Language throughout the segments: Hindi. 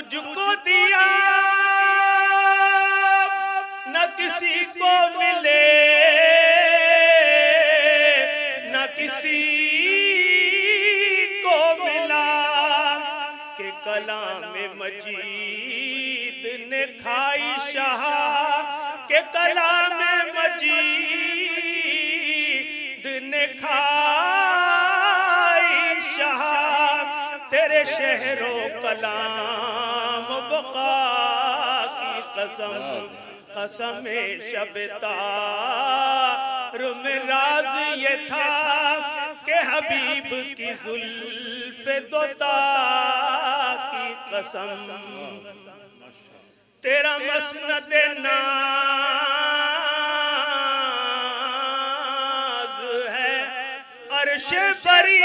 मुझको दिया न किसी को मिले, न किसी को मिला, के कलाम मजीद ने खाई शाह, के कलाम मजीद ने खाई शाह। तेरे शहरो कलाम बका की कसम, कसम शब तार में राज ये था कि हबीब की जुल्फ दोता की कसम। तेरा मसनद नाज है अर्श बरी,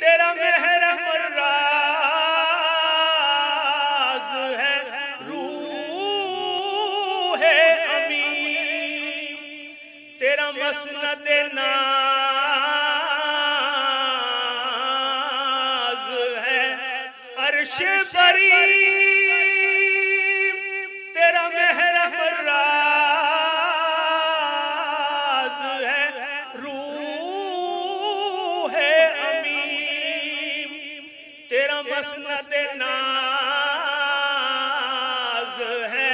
तेरा महरम राज है रूह अमी। तेरा मसनद नाज है अर्श बरी, तेरा महरम राज है रूह अमी। तेरा मसनद नाज है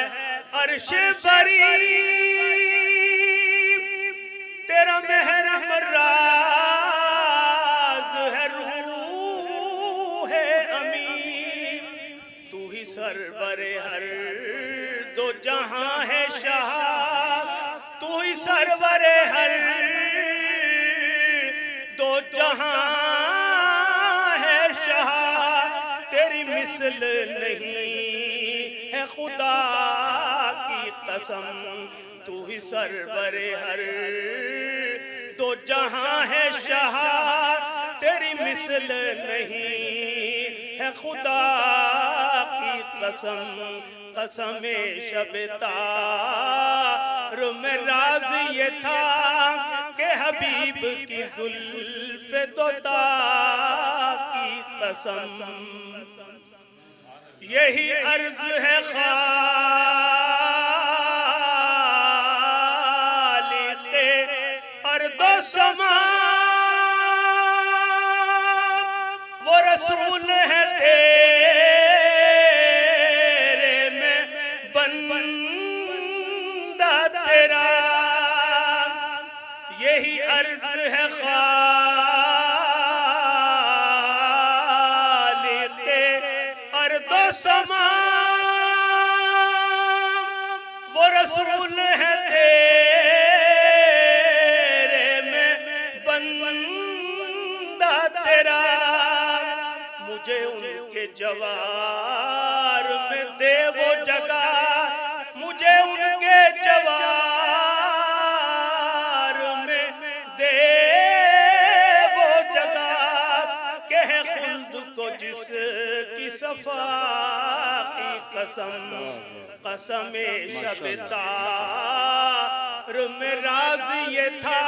अर्श बरी, तेरा महरम राज है रूह अमी। तू ही सरवरे हर दो जहां है शाह, तू ही सरवरे हर दो जहां है शाह। तेरी मिसल नहीं है खुदा की कसम, तू ही सरवरे हर दो जहां है शाह। तेरी मिसल नहीं है खुदा की कसम, कसम शब तार में राज ये था कि हबीब की जुल्फ दोता की कसम। यही अर्ज है खालिक़े अर्दो समा, वो रसूल है तेरे में बंदा तेरा। यही अर्ज है खालिक़े अर्दो समा, वो रसूल है तेरे में बंदा तेरा। मुझे उनके जवार में दे वो जगह, मुझे उनके जवार में दे वो जगह, के है खुल्द को जिसकी सफा की कसम, कसम शब तार में राज ये था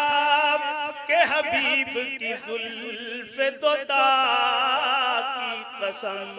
कि हबीब की जुल्फ दोता की कसम।